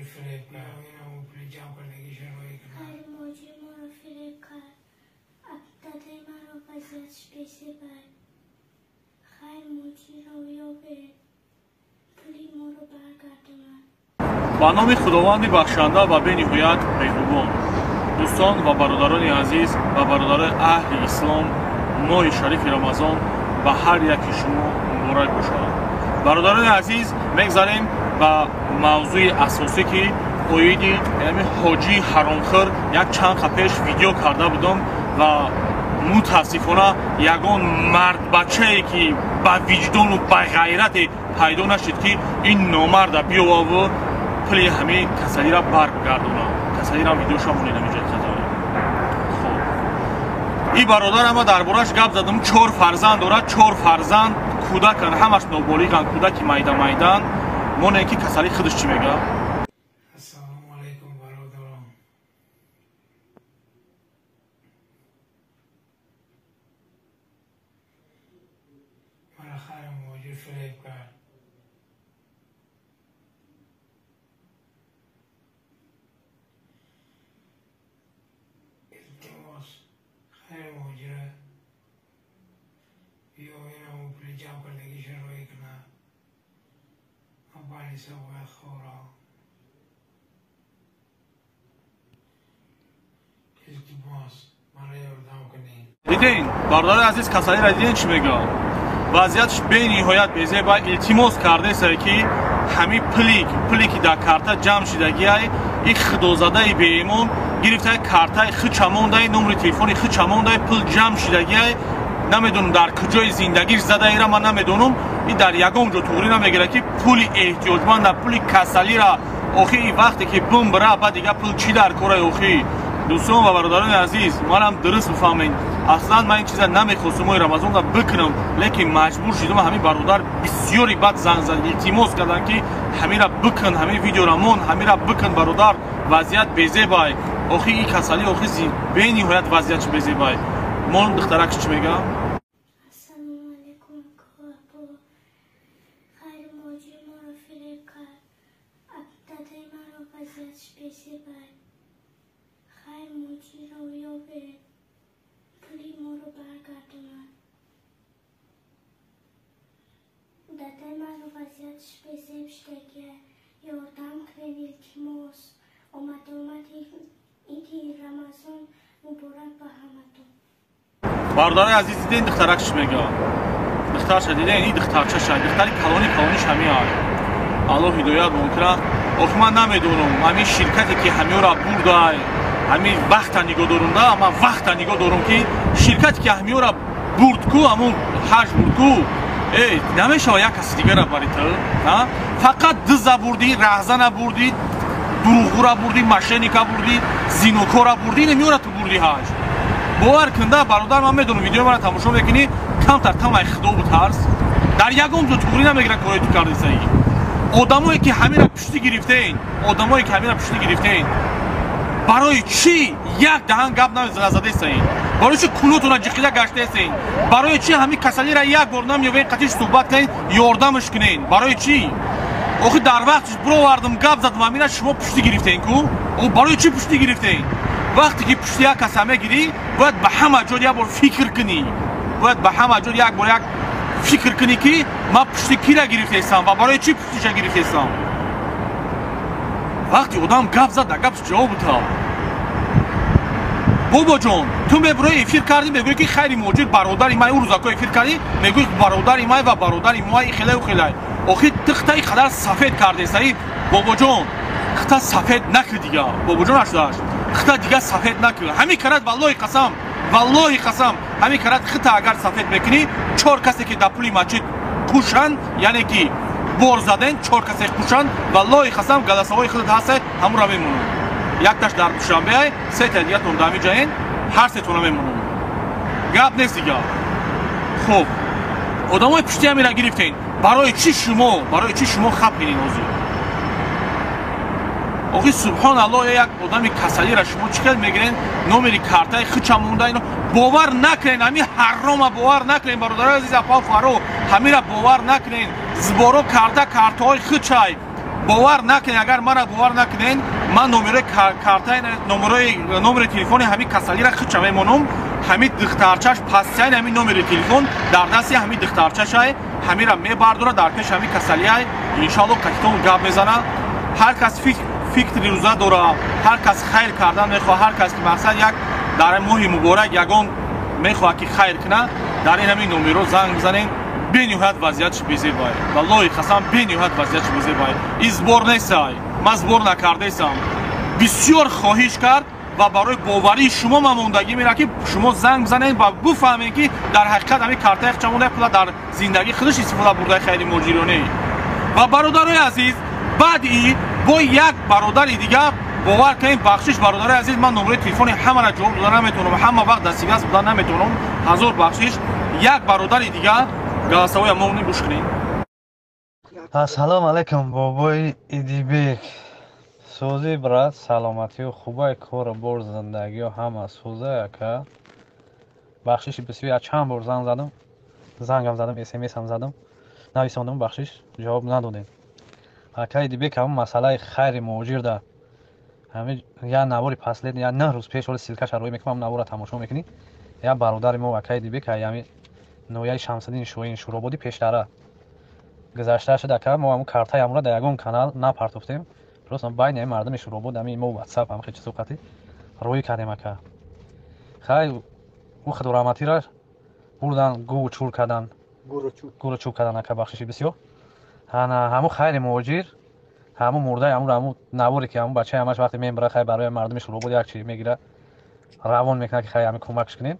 موجود فریب کرد اینا پول جمع کردگیشون رو کنن خیر موجود ما رو فریب کرد داده من رو وضعیتش بیسی بر خیر موجود رو یابه پولی ما رو برگردونن. با نام خداوند بخشنده و بی‌نهایت مهربان، دوستان و برادران عزیز و برادران اهل اسلام، ماه شریف رمضان و هر یکی شما مبارک باشد. برادران عزیز، میگذاریم به موضوع اساسی که اویدی یعنی حاجی حرامخور یک چند خپش ویدیو کرده بودم و متاسفانه یگان مرد بچه‌ای که با وجدان و با غیرت پیدا نشد که این نامرد بیاوه و پلی همه کسایی را برگردونه. کسایی را ویدیوش هم نمی‌جای خطایی. خب این برادر اما دربارش گپ زدم. 4 فرزند دارد. 4 فرزند کودکن، همش نوبالغن، کودک میدان. مون اینکه کسایی خودش چی میگه؟ السلام علیکم برادران. من خیر موجود فریب کرد التماس خیر موجود بیا اینا پول جمع کردگیشون رو کنن بانی سوای خورا التماس من یاردم کنین. دیدین برادر عزیز کسایی را دیدین چی میگه؟ وضعیتش بی‌نهایت بیزه با التماس کرده سر که همین پلی که در کارتا جمع شدگی های این خدازده بیمون گرفته کارتای خچ مونده، نمره تلفنی خچ مونده، پول جمع شدگی های نمیدونم در کجای زندگیش زده ایرا من نمیدونم. این در یگم جو توری نمیگیره که پول احتیاجمند پول کسلی را آخی این وقتی که بم بره بعد دیگه پول چی در کاره آخی. دوستان و برادران عزیز منم درست بفهمین اصلا من این چیزا نمیخواستم رمضان را بکنم لیکن مجبور شدم. همین برادر بسیاری بد زنگ زد التماس کردن که همین را بکن، همین ویدیو را مون همین را بکن برادر وضعیت بیزه بای آخی این کسلی آخی بی‌نهایت وضعیتش بیزه بای. مون دخترک چی میگه؟ السلام علیکم کابو خیر موجود ما رو فریب کرد داده من رو وضعیتش بیسی بر خیر موجود رو یابه پولی ما رو برگردونن. داده من رو وضعیتش بیسی بشتگه یاردم کنین التماس اومد ایدی رمضان مبارک به همتون. برادر عزیز دیدین دخترک چی میگه؟ دخترش دیدین این دخترچه شد دختری کلانیش همین های الله هدایت ممکنه. آخه من نمیدونم همین شرکتی که همین را برده همین وقت نگاه دارونده اما وقت نگاه دارم که شرکتی که همین را برد کو همون حج برد کو نمیشه یک کسی دیگه را بری تو فقط دزا بردی، رهزه نبردی، دروغو را بردی، مشینیکا بردی، زینوکو را بردی، نمیوره تو بردی حج. باور کنده برادر من میدونم ویدیو من تماشا میکنی کمتر تمام خدا و ترس در یگم جو توری نمیگیره کاری تو کرده سایی. آدمایی که همین را پشتی گرفتین برای چی یک دهن گپ نزده سایی؟ برای چی کلوتون را جخیده گشته سایی؟ برای چی همین کسلی را یک بار نمیوین قطعش صحبت کنین یاردمش کنین؟ برای چی؟ آخه در وقتش برو وردم گپ زدم همین شما پشتی گرفتین کو؟ او برای چی پشتی گرفتین؟ وقتی که پشتی یک کس میگیری باید به همه جور یک بار فکر کنی. فکر کنی که من پشتی کی را گرفتم و برای چی پشتیش گرفتم. وقتی آدم گپ زد در گپش جواب بده. بابا جان تو میبروی افیر کردی میگویی که خیلی موجود برادر ما اون روزا که افیر کردی میگویی برادر ما و برادر ما خیلی آخه تخته خدر سفید کرده سری. بابا جان خطا سفید نکر دیگه. بابا جان اشداش خطا دیگه سفید نکر. همین کرد والله قسم همین کرد خطا اگر سفید بکنی 4 کسی که در پولی مسجد کوشن یعنی که بور زدن 4 کسی کوشن والله قسم گلاسوای خودت هست همون را میمونن. یک تاش در دوشنبه 3 تا دیگه تون دمی جاین هر سه تون میمونن. گپ نیست دیگه. خب آدمای پشتی همین را گرفتین برای چی شما خپینین اوزو؟ آخه سبحان الله یک آدمی کسلی را شما چیکار میگیرین نمره کارتای خچ مونده اینو باور نکنین. همین حرام باور نکنین برادر عزیز اپا فارو همین را باور نکنین. زبارو کارتای خچای باور نکنین، اگر مرا باور نکنین، من نمره کارتای نمره تلفن همین کسالی را خودم میمونم، همین دخترچش پسین همین نمره تلفن در دستی همین دخترچش های همین را میبرداره در پیش همین کسالی های ان شاء الله کتون گپ میزنه. هر کس فکر روزه داره، هر کس خیر کردن میخواد، هر کس که مقصد یک در ماه مبارک یگان میخواد که خیر کنه، در این همین نمره زنگ بزنین. بنیهایت وضعیتش بزیبای، والله قسم بنیهایت وضعیتش بزیبای. ازبار نیستای، مزبور نکرده ایستم. بسیار خواهش کرد و برای باوری شما ماندگی میره که شما زنگ بزنید و بفهمید که در حقیقت همین کارت چمونه پول در زندگی خودش استفاده برده خیلی مجرمانه. و برادرای عزیز بعد با یک برادر دیگه باور کنید بخشش برادر عزیز من نمره تلفن همه را جواب دادن نمیتونم، همه وقت دستگاز بودن نمیتونم. هزار بخشش یک برادر دیگه گاسوی مونی گوش کنید. السلام علیکم بابای ایدیبک. سوزی برات سلامتی و خوبای کار بر زندگی و همه سوزه که بخشش بسیار چند بار زنگم زدم SMS هم زدم نویساندم بخشش جواب ندادین. اکا ایدیبک هم مسئله خیر موجیر ده همین یا نواری پسلید یا نه روز پیش ولی سیلکش روی میکنم نوار تماشا میکنی یا برادر ما اکا ایدیبک همین نویای شمس‌الدین شوین شورابادی پیشتره گذشته شده که ما همون کارتای امروز در یگان کانال نپرتوفتیم. درست بین این مردم شوراباد همین ما واتساپ هم خیلی صحبتی روی کردیم که خیلی او خود رحمتی را بردن گو چور کردن گورو چوب کردن که بخشش بسیار همون خیلی موجیر همون مرده همون نواری که همون بچه همش وقتی میبره خیلی برای مردم شوراباد یک چیزی میگیره روان میکنه که خیلی همین کمکش کنین.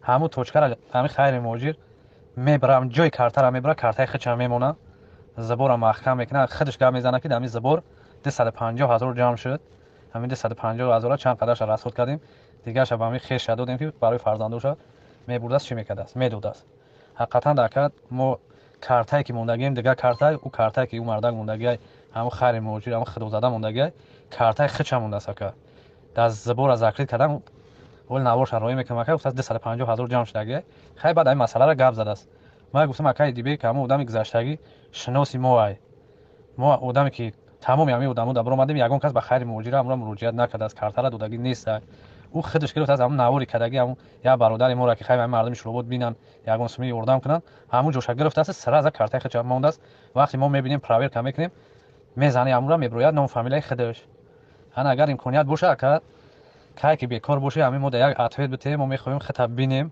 همون توچکر همین خیلی موجیر میبرم جای کارتر میبره کارتای خودش میمونه زبور محکم میکنه خودش گام میزنه که همین زبور 250,000 جمع شد. همین 250,000 چند قدرش رسول کردیم دیگه شب همین خیش دادیم که برای فرزندوش میبرد است چی میکرد است میداد است. حقیقتا در ما کارتایی که موندگیم دیگه کارتای او کارتایی که او مردک موندگی همون خیر موجود همون خدو زده موندگی کارتای خودش مونده است که در زبور از ذکر کردم اول نوارش روی میکنم که افتاد 250,000 جمع شده. خیلی بعد این مسئله را گپ زده است. ما گفتم اکای دیبی که همون آدمی گذشتگی شناسی ما آدمی که تمام همین آدمو در اومدیم یگان کس به خیر موجود امروز مراجعت نکرده است کارت را دادگی نیست. او خودش گرفت از همون نواری کدگی همون یا برادر ما را که خیلی همین مردم شروع بینن یگان سمی اردام کنن همون جوش گرفته است سر از کارت خودش مونده است. وقتی ما میبینیم پراویر کم میکنیم میزنه امروز میبروید نام فامیلای خودش. انا اگر امکانیت باشه که بیکار باشه همین ما در یک اتویت بتیم ما میخوایم خطاب بینیم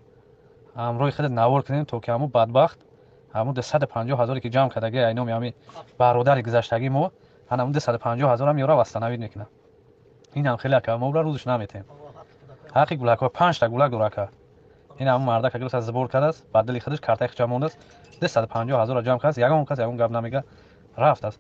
امروز خود نوار کنیم تو که همون بدبخت همون 250,000 که جمع کردگی اینام همین برادر گذشتگی ما همون 250,000 هم یورو واستنوید میکنه. این هم خیلی که ما روزش نمیتیم حقی گلک ها 5 تا گلک داره که این همون مرده که گرفت از زبور کرده است بعد دلی خودش کارتای خودش مونده است 250,000 جمع کرد یگان کس یگان گپ نمیگه رفت است.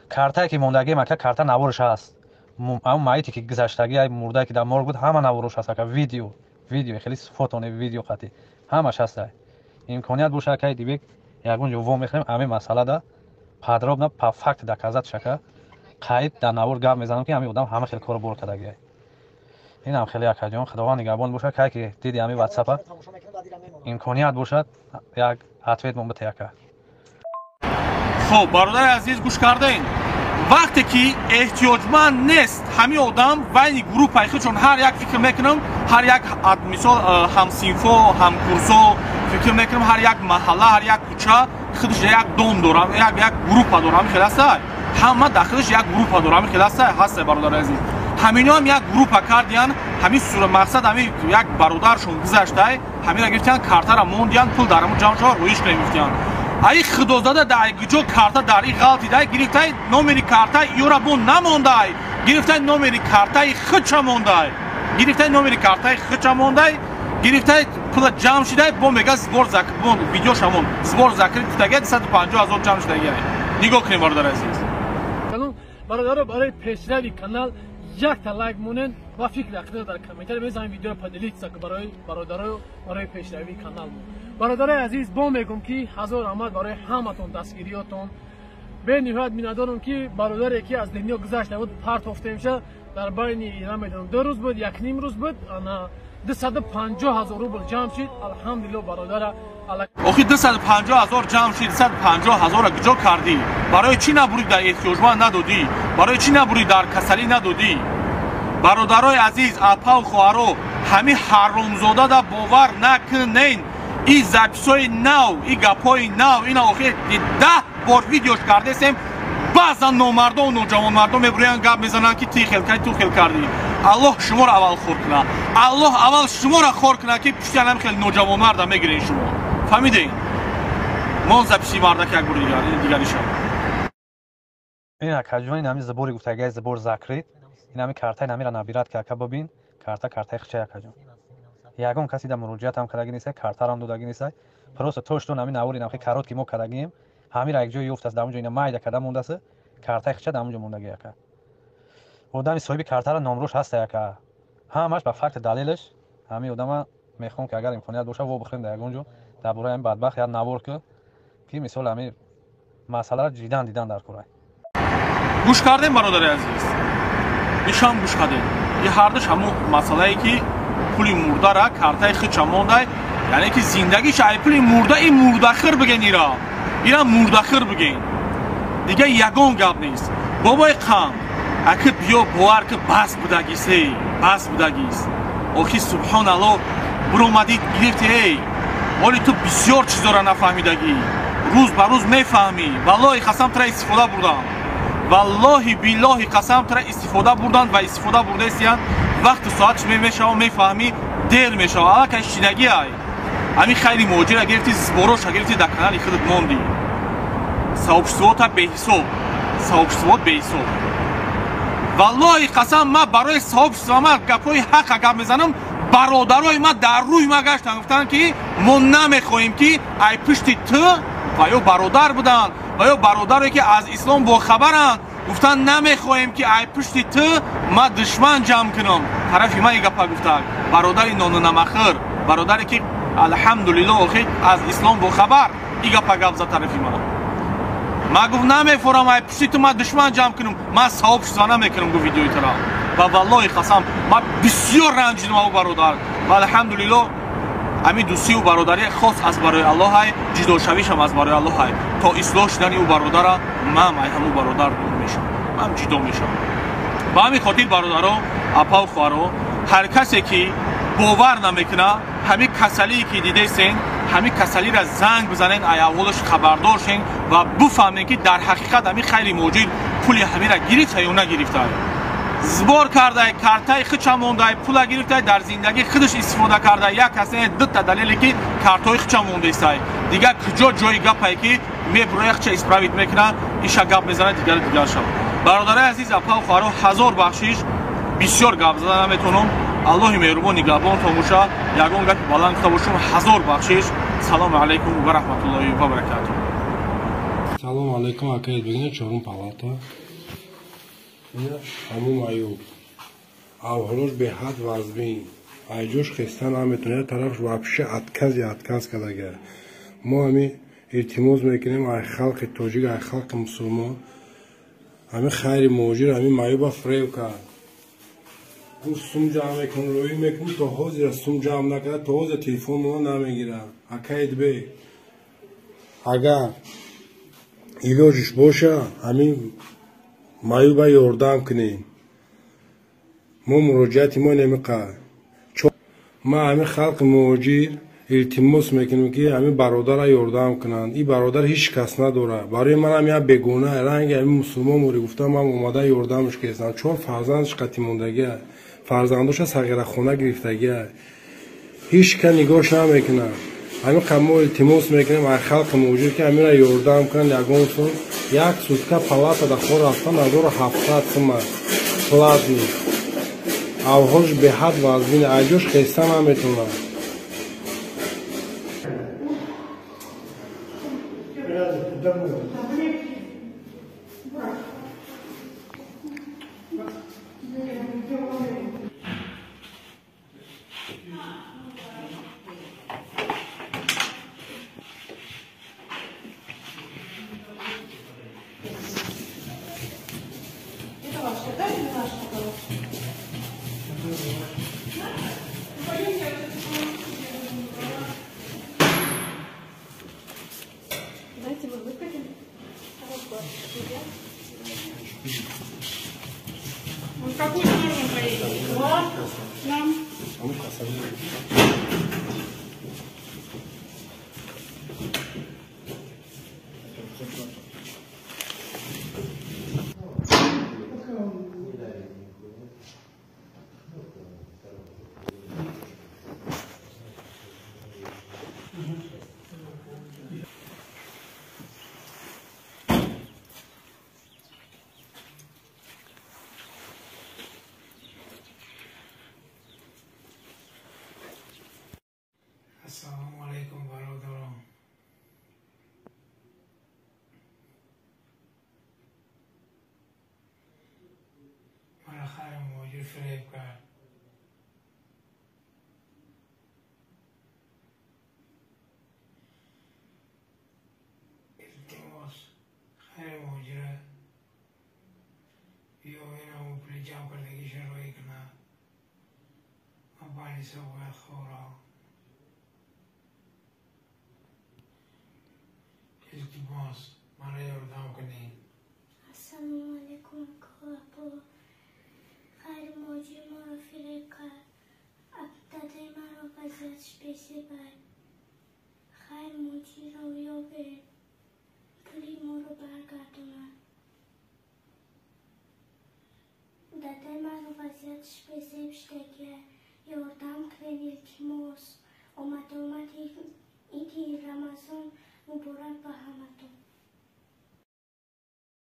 کارتایی که موندگی ما که کارت نوارش هست اما مایتی که گذشتگی مرده که در مرگ بود همه نوارش هست که ویدیو خیلی فوتو ویدیو خاطی همش هست. امکانیت باشه که دیگه یگان جو میخریم همین مسئله ده پادراب نه پرفکت دکازات شکه قاید در نوار گام میزنم که همین آدم همه خیلی کارو بر کرده. این هم خیلی اکاجون خداوند نگهبان باشه که دیدی همین واتساپ امکانیت باشه یک حتویت من بته که خب برادر عزیز گوش کردین وقتی که احتیاجمند نیست همین آدم ولی گروه پیخی چون هر یک فکر میکنم هر یک مثال هم سینفو هم کورسو فکر میکنم هر یک محله هر یک کوچه خودش یک دوم دارم یک گروه دارم خیلی است همه داخلش یک گروه دارم خیلی هست برادر عزیز همینا هم یک گروه کردیان همین صورت مقصد همین یک برادرشون گذشته همین را گرفتن کارت را موندیان پول درمون جمع شد رویش نمیفتیان ای خدازاده در جو کارت در این غلطی ده گرفته نمره کارت یورا بون نمونده گرفته نمره کارت خودش مونده گرفته نمره کارت خودش مونده گرفته پول جمع شده بون میگه زبور زکر بون ویدیوشمون زبور زکر گفتگی 250,000 جمع شده نگاه کنیم برادر عزیز. برادر برای پیشروی کانال یک تا لایک مونن و فکر اخیر در کامنتر بزنید ویدیو را پدیلیت ساک برای برادرای برای پیشروی کانال مون. برادرای عزیز با میگم که هزار رحمت برای همتون دستگیریاتون به نهایت میندارم که برادر یکی از دنیا گذشته بود پرت افته میشه در بین ایران میدونم 2 روز بود 1.5 روز بود انا 250,000 روبل جمع شد. الحمدلله برادر آخه 250,000 جمع شد. 250,000 را کجا کردی؟ برای چی نبری در احتیاجمند ندادی؟ برای چی نبری در کسلی ندادی؟ برادرای عزیز، اپا و خواهرو، همه حرامزاده دا باور نکنین. این زپسای نو، این گپای نو، این آخه 10 بار ویدیوش کرده سیم. بعضا نامردا و نوجوان مردم میبرین گپ میزنن که تی خیل کردی تو خیل کردی. الله شما را اول خور کنه. الله اول شما را خور کنه که پشت هم خیلی نوجوان مرد میگیرین شما. فهمیدین؟ ما زپسی مردا که یک بار دیگری شد. این کجوین همین زبوری گفتگی زبور ذکرید. این همین کارتای نمیره نبیرد که ببین کارتای خچه کجون. یگان کسی در مراجعت هم کردگی نیست، کارتا هم دادگی نیست. پروسه توشتون همین نوری نمیخواد کارت که ما کردگیم. همین را یک جایی افت از دامونجا اینا مایده کردم مونده است. کارتای خچه دامونجا مونده گیاه که. آدمی صاحب کارتا را نامروش هست یا که همش به فکت دلیلش همین آدم میخوام که اگر امکانیت باشه و بخریم در یگانجا در برای این بدبخت یا نبور که مثال همین مسئله را دیدن در کره. گوش کردیم برادر عزیز. نشان گوش کردیم. یه هردش همون مسئله‌ای که پولی مرده را کارتای خچه مونده، یعنی که زندگیش ای پولی مرده این مردخر بگین ایرا مردخر بگین. دیگه یگان گپ نیست. بابای قام اگه بیا باور که بس بودگیستی بس بودگیست. آخی سبحان الله برامدید گرفتی ای ولی تو بسیار چیزا را نفهمیدگی. روز به روز میفهمی. والله قسم ترا استفاده بردم. والله بالله قسم ترا استفاده بردن و استفاده برده استیان وقت ساعتش میشه و میفهمی دیر میشه. اما که شیدگی ای همین خیلی موجه را گرفتی زباروش را گرفتی در کانال خودت موندی. سوابشتوات به حساب سوابشتوات به حساب. والله قسم ما برای سوابشتوات گپای حق گپ میزنم. برادرای ما در روی ما گشتن گفتن که ما نمیخوایم که ای پشت تو و یا برادر بودن و یا برادری که از اسلام با خبرن گفتن نمیخوایم که ای پشت تو ما دشمن جمع کنم. طرفی ما گپ گفتن برادری نان نمخر برادری که الحمدلله آخه از اسلام با خبر این گپ زد طرفی ما گفت نمیفورم ای پشت تو ما دشمن جمع کنم. ما صاحب شدن نمیکنم گفت ویدیوی ترا و والله قسم ما بسیار رنجیدم او برادر و الحمدلله همین دوستی و برادری خاص از برای الله های جدا شویش هم از برای الله های تا اصلاح شدن او برادر من همون برادر دور میشم من جدا میشم. با همین خاطر برادرها اپا و خوارو هر کسی که باور نمیکنه همین کسلی که دیده سین همین کسلی را زنگ بزنین ای اولش خبردار شین و بفهمین که در حقیقت همین خیلی موجود پولی همین را گرفته یا نگرفته. زبار کرده کارتای خچه مونده پول گرفته در زندگی خودش استفاده کرده. یک کسی دو تا دلیلی که کارتای خچه مونده است دیگه کجا جای گپی که میبره خچه اسپراویت میکنه ایشا گپ میزنه دیگه شد. برادر عزیز اپا و خواهرو هزار بخشش بسیار گپ زدن نمیتونم. الله مهربان نگهبان تماشا یگان گپ بلند تا باشم هزار بخشش. سلام علیکم و رحمت الله و برکاته. سلام علیکم акает бегина чорум палата ина ҳамун аю авҳолош беҳад вазбин айҷош хестан наметуне тарафш вообще отказ кардага мо ҳами илтимос мекунем ай халқи тоҷик ай халқи мусулмон ҳами хайри муҳоҷир ҳами маюба фрев кард гуфт сум ҷамъ мекун рӯӣ мекун то ҳозира сум ҷамъ накард то ҳозир телефон мон намегирад акает бек агар илоҷиш боша ҳамин маюба ёрдам кунем мо муроҷиати мо намеқад ма ҳамин халқи муҳоҷир илтимос мекунем ки ҳамин бародара ёрдам кунанд ин бародар ҳеҷ кас надорад барои манам як бегуна ранги ҳамин мусулмон мури гуфтам ман омада ёрдамш кардам чор фарзандаш қатъи мондагия фарзандоша сағирахона гирифтагия ҳеҷ ка нигоҳш намекунад ҳамин қамо илтимос мекунем ай халқи муҳоҷир ки ҳаминро ёрдам кунанд ягон сон як сутка палата дахо рафтам 1700 сум платни авҳолш беҳад вазбин айҷош хеста наметонад Дай мне наш, пожалуйста. همون کاسه السلام علیکم برادران. بالاخره موجود فریب کرد. التماس خیر موجوده بیا اینم پول جمع کردگیش روی کنه و بانی باید خورا التماس مرا یاردم کنین. السلام علیکم کابو. خیر موجی ما رو فریب کرد. داده من رو وضعیتش پیسی بر. خیر موجی رو یابه پولی ما رو برگردونن. داده من رو وضعیتش پیسی بشتگه یاردم کنین التماس. اومد اینکه رمضان مبارک به همتون.